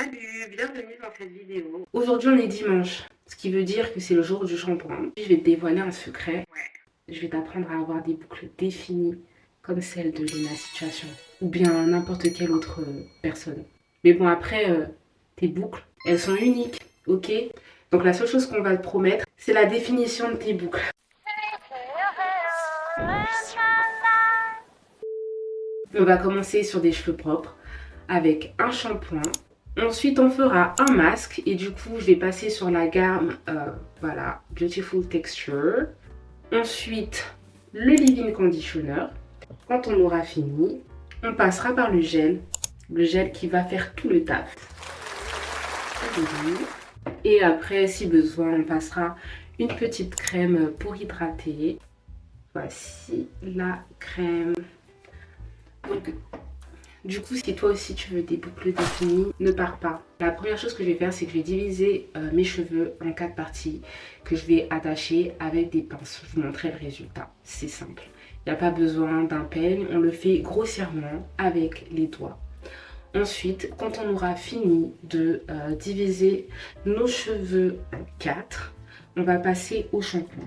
Salut, bienvenue dans cette vidéo. Aujourd'hui on est dimanche, ce qui veut dire que c'est le jour du shampoing. Je vais te dévoiler un secret. Je vais t'apprendre à avoir des boucles définies comme celle de Lena Situation ou bien n'importe quelle autre personne. Mais bon après, tes boucles, elles sont uniques, ok? Donc la seule chose qu'on va te promettre, c'est la définition de tes boucles. On va commencer sur des cheveux propres avec un shampoing. Ensuite, on fera un masque et du coup, je vais passer sur la gamme, voilà, Beautiful Texture. Ensuite, le leave-in conditioner. Quand on aura fini, on passera par le gel qui va faire tout le taf. Et après, si besoin, on passera une petite crème pour hydrater. Voici la crème. Donc, du coup, si toi aussi tu veux des boucles définies, ne pars pas. La première chose que je vais faire, c'est que je vais diviser mes cheveux en 4 parties que je vais attacher avec des pinces. Je vous montrerai le résultat. C'est simple. Il n'y a pas besoin d'un peigne. On le fait grossièrement avec les doigts. Ensuite, quand on aura fini de diviser nos cheveux en 4, on va passer au shampoing.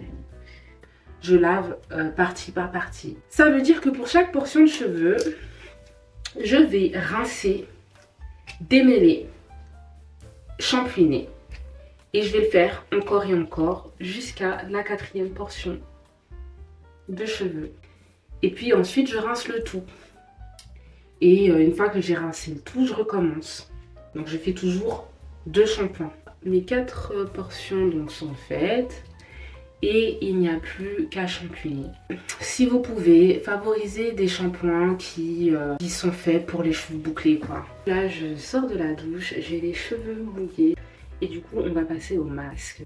Je lave partie par partie. Ça veut dire que pour chaque portion de cheveux, je vais rincer, démêler, shampouiner. Et je vais le faire encore et encore jusqu'à la 4e portion de cheveux. Et puis ensuite, je rince le tout. Et une fois que j'ai rincé le tout, je recommence. Donc je fais toujours 2 shampoings. Mes 4 portions donc sont faites. Et il n'y a plus qu'à shampouiner. Si vous pouvez, favoriser des shampoings qui sont faits pour les cheveux bouclés quoi. Là je sors de la douche, j'ai les cheveux mouillés et du coup on va passer au masque.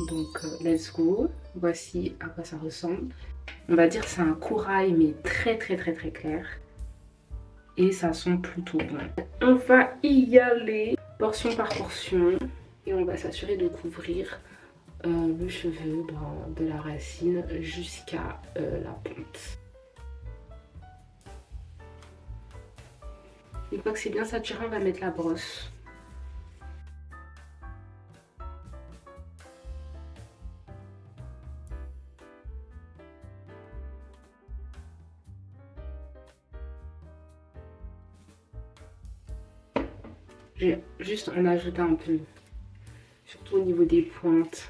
Donc let's go, voici à quoi ça ressemble. On va dire c'est un corail mais très clair. Et ça sent plutôt bon. On va y aller portion par portion et on va s'assurer de couvrir le cheveu de la racine jusqu'à la ponte. Une fois que c'est bien saturé, on va mettre la brosse. J'ai juste en ajouté un peu, surtout au niveau des pointes.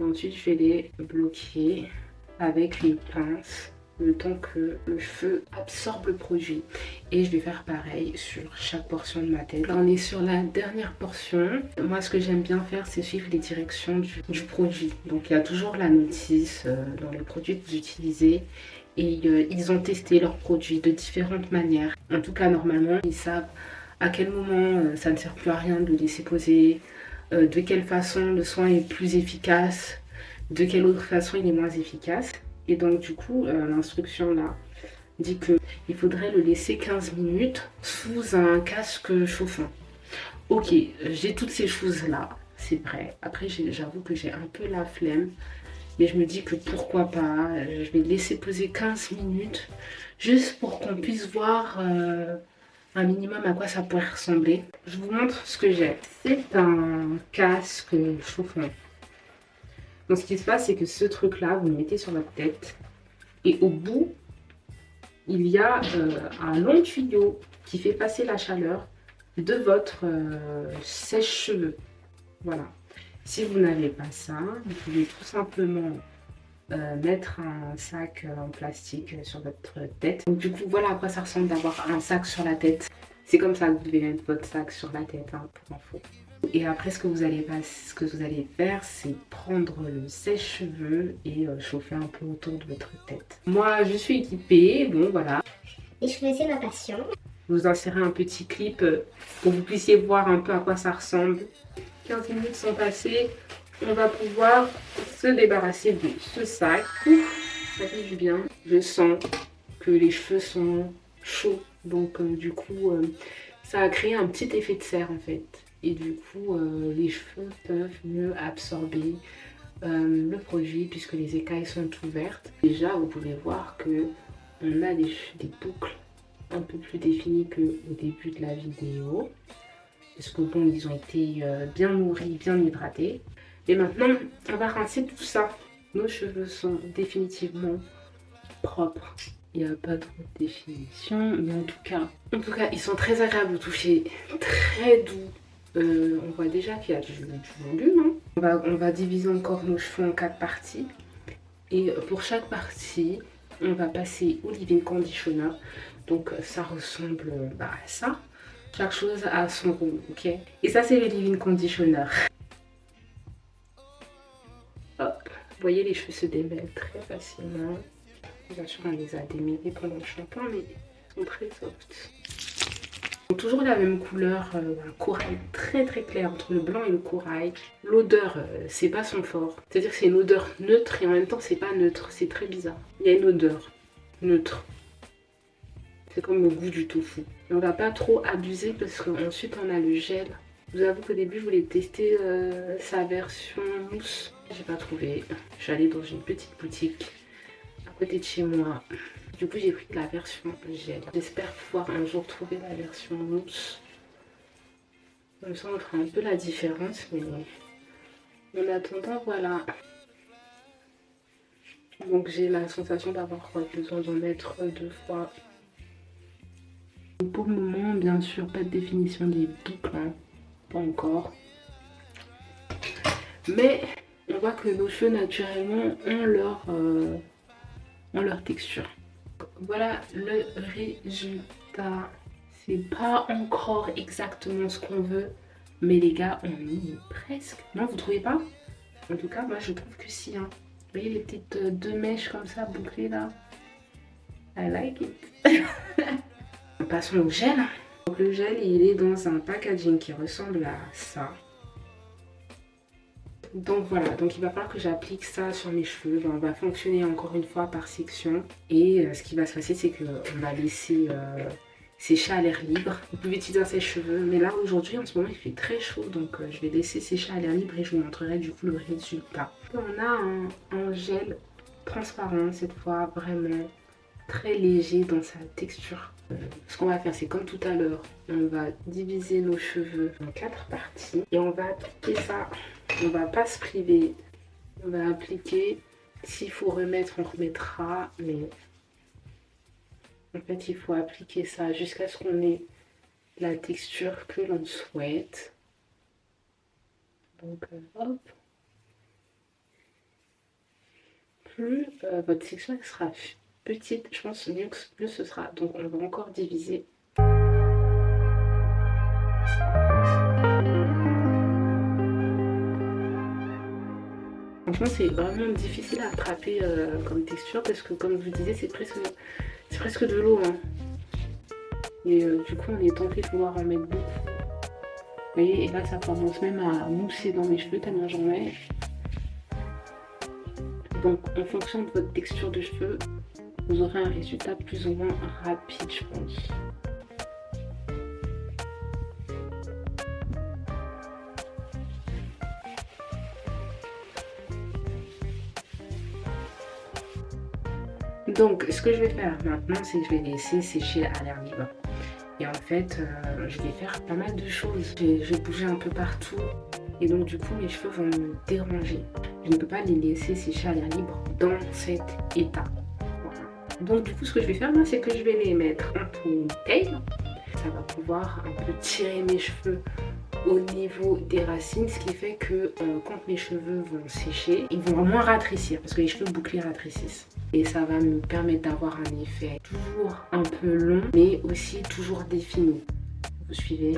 Et ensuite, je vais les bloquer avec une pince le temps que le cheveu absorbe le produit. Et je vais faire pareil sur chaque portion de ma tête. Là, on est sur la dernière portion. Moi, ce que j'aime bien faire, c'est suivre les directions du produit. Donc, il y a toujours la notice dans les produits que vous utilisez. Et ils ont testé leurs produits de différentes manières. En tout cas, normalement, ils savent à quel moment ça ne sert plus à rien de laisser poser. De quelle façon le soin est plus efficace, de quelle autre façon il est moins efficace. Et donc du coup, l'instruction là dit qu'il faudrait le laisser 15 minutes sous un casque chauffant. Ok, j'ai toutes ces choses là, c'est vrai. Après, j'avoue que j'ai un peu la flemme. Mais je me dis que pourquoi pas, je vais le laisser poser 15 minutes juste pour qu'on puisse voir un minimum à quoi ça pourrait ressembler. Je vous montre ce que j'ai. C'est un casque chauffant. Donc ce qui se passe, c'est que ce truc là, vous le mettez sur votre tête et au bout, il y a un long tuyau qui fait passer la chaleur de votre sèche-cheveux. Voilà. Si vous n'avez pas ça, vous pouvez tout simplement mettre un sac en plastique sur votre tête. Donc du coup, voilà à quoi ça ressemble d'avoir un sac sur la tête. C'est comme ça que vous devez mettre votre sac sur la tête, hein, pour info. Et après, ce que vous allez faire, c'est prendre le sèche-cheveux et chauffer un peu autour de votre tête. Moi, je suis équipée, bon voilà. Les cheveux, c'est ma passion. Je vous insérer un petit clip pour que vous puissiez voir un peu à quoi ça ressemble. 15 minutes sont passées, on va pouvoir se débarrasser de ce sac. Ouf, ça fait du bien. Je sens que les cheveux sont chauds, donc du coup, ça a créé un petit effet de serre en fait. Et du coup, les cheveux peuvent mieux absorber le produit puisque les écailles sont ouvertes. Déjà, vous pouvez voir que on a des boucles un peu plus définis qu'au début de la vidéo. Parce que bon, ils ont été bien nourris, bien hydratés. Et maintenant, on va rincer tout ça. Nos cheveux sont définitivement propres. Il n'y a pas trop de définition, mais en tout cas, ils sont très agréables au toucher, très doux. On voit déjà qu'il y a du volume. Hein. On va diviser encore nos cheveux en 4 parties. Et pour chaque partie, on va passer au leave-in conditioner. Donc ça ressemble à ça. Chaque chose a son rôle, ok? Et ça, c'est le leave-in conditioner. Hop, vous voyez, les cheveux se démêlent très facilement. Bien sûr, on les a démêlés pendant le shampoing, mais ils sont très soft. Donc, toujours la même couleur, un corail très très clair entre le blanc et le corail. L'odeur, c'est pas son fort. C'est-à-dire que c'est une odeur neutre et en même temps, c'est pas neutre. C'est très bizarre. Il y a une odeur neutre. C'est comme le goût du tofu. Et on va pas trop abuser parce qu'ensuite, on a le gel. Je vous avoue qu'au début, je voulais tester sa version mousse. J'ai pas trouvé. Je suis allée dans une petite boutique à côté de chez moi. Du coup, j'ai pris la version gel. J'espère pouvoir un jour trouver la version mousse. Comme ça, on fera un peu la différence. Mais en attendant, voilà. Donc, j'ai la sensation d'avoir besoin d'en mettre 2 fois. Pour le moment, bien sûr, pas de définition des boucles. Hein. Pas encore. Mais on voit que nos cheveux, naturellement, ont leur texture. Voilà le résultat. C'est pas encore exactement ce qu'on veut, mais les gars, on y est presque. Non, vous trouvez pas? En tout cas, moi je trouve que si. Hein. Vous voyez les petites 2 mèches comme ça bouclées là? I like it. Passons au gel. Donc le gel, il est dans un packaging qui ressemble à ça. Donc voilà, donc il va falloir que j'applique ça sur mes cheveux. On va fonctionner encore une fois par section. Et ce qui va se passer, c'est qu'on va laisser sécher à l'air libre. Vous pouvez utiliser un sèche-cheveux. Mais là, aujourd'hui, en ce moment, il fait très chaud. Donc je vais laisser sécher à l'air libre et je vous montrerai du coup le résultat. On a un gel transparent cette fois, vraiment très léger dans sa texture. Ce qu'on va faire, c'est comme tout à l'heure. On va diviser nos cheveux en 4 parties. Et on va appliquer ça. On va pas se priver, on va appliquer. S'il faut remettre, on remettra, mais en fait, il faut appliquer ça jusqu'à ce qu'on ait la texture que l'on souhaite. Donc, hop. Plus votre section sera petite, je pense, mieux ce sera. Donc, on va encore diviser. Franchement, c'est vraiment difficile à attraper comme texture parce que, comme je vous disais, c'est presque de l'eau. Hein. Et du coup, on est tenté de vouloir en mettre beaucoup. Vous voyez, et là, ça commence même à mousser dans mes cheveux tellement j'en mets. Donc, en fonction de votre texture de cheveux, vous aurez un résultat plus ou moins rapide, je pense. Donc, ce que je vais faire maintenant, c'est que je vais laisser sécher à l'air libre. Et en fait, je vais faire pas mal de choses. Je vais bouger un peu partout. Et donc, du coup, mes cheveux vont me déranger. Je ne peux pas les laisser sécher à l'air libre dans cet état. Voilà. Donc, du coup, ce que je vais faire, moi, c'est que je vais les mettre en ponytail. Ça va pouvoir un peu tirer mes cheveux au niveau des racines, ce qui fait que quand mes cheveux vont sécher, ils vont moins rétrécir parce que les cheveux bouclés rétrécissent. Et ça va me permettre d'avoir un effet toujours un peu long, mais aussi toujours défini. Vous suivez?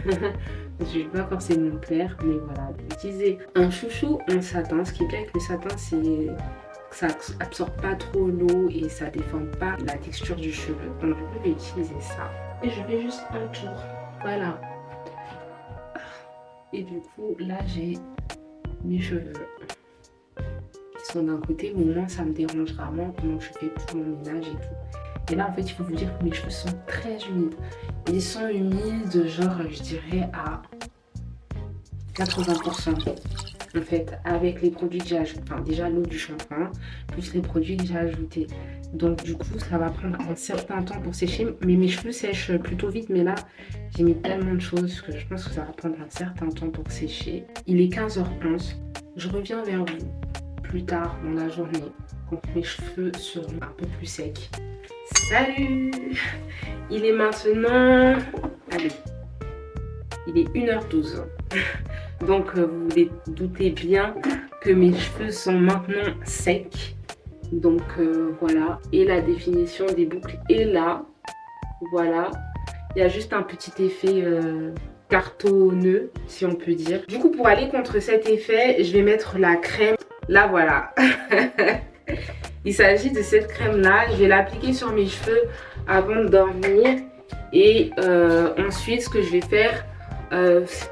Je ne sais pas forcément clair, mais voilà. Utiliser un chouchou en satin. Ce qui est bien avec le satin, c'est que ça absorbe pas trop l'eau et ça déforme pas la texture du cheveu. Donc je vais utiliser ça. Et je fais juste un tour. Voilà. Et du coup, là, j'ai mes cheveux qui sont d'un côté, mais au moins, ça me dérange rarement quand je fais tout mon ménage et tout. Et là, en fait, il faut vous dire que mes cheveux sont très humides. Ils sont humides, genre, je dirais, à 80%. en fait avec les produits que j'ai ajoutés, enfin déjà l'eau du shampoing plus les produits que j'ai ajoutés. Donc du coup ça va prendre un certain temps pour sécher, mais mes cheveux sèchent plutôt vite. Mais là j'ai mis tellement de choses que je pense que ça va prendre un certain temps pour sécher. Il est 15h11, je reviens vers vous plus tard dans la journée quand mes cheveux seront un peu plus secs. Salut! Il est maintenant, allez, il est 1h12. Donc vous vous doutez bien que mes cheveux sont maintenant secs. Donc voilà, et la définition des boucles est là. Voilà, il y a juste un petit effet cartonneux, si on peut dire. Du coup, pour aller contre cet effet, je vais mettre la crème. Là, voilà. Il s'agit de cette crème-là. Je vais l'appliquer sur mes cheveux avant de dormir. Et ensuite, ce que je vais faire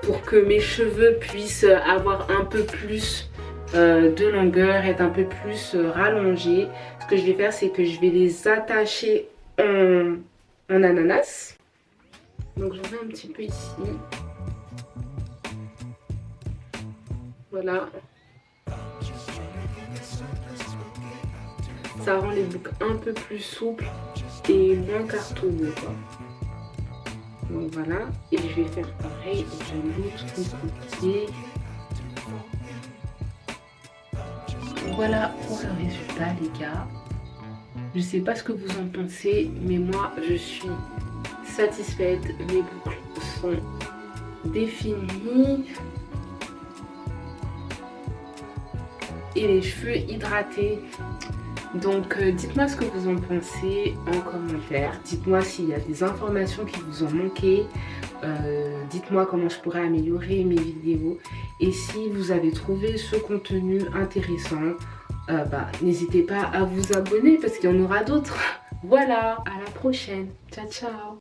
pour que mes cheveux puissent avoir un peu plus de longueur, être un peu plus rallongés, ce que je vais faire, c'est que je vais les attacher en ananas. Donc j'en ai un petit peu ici. Voilà. Ça rend les boucles un peu plus souples et moins cartonneux, quoi. Donc voilà. Et je vais faire pareil de l'autre côté. Voilà pour le résultat, les gars. Je sais pas ce que vous en pensez, mais moi je suis satisfaite. Mes boucles sont définies et les cheveux hydratés. Donc dites-moi ce que vous en pensez en commentaire. Dites-moi s'il y a des informations qui vous ont manqué. Dites-moi comment je pourrais améliorer mes vidéos. Et si vous avez trouvé ce contenu intéressant, n'hésitez pas à vous abonner parce qu'il y en aura d'autres. Voilà, à la prochaine. Ciao, ciao.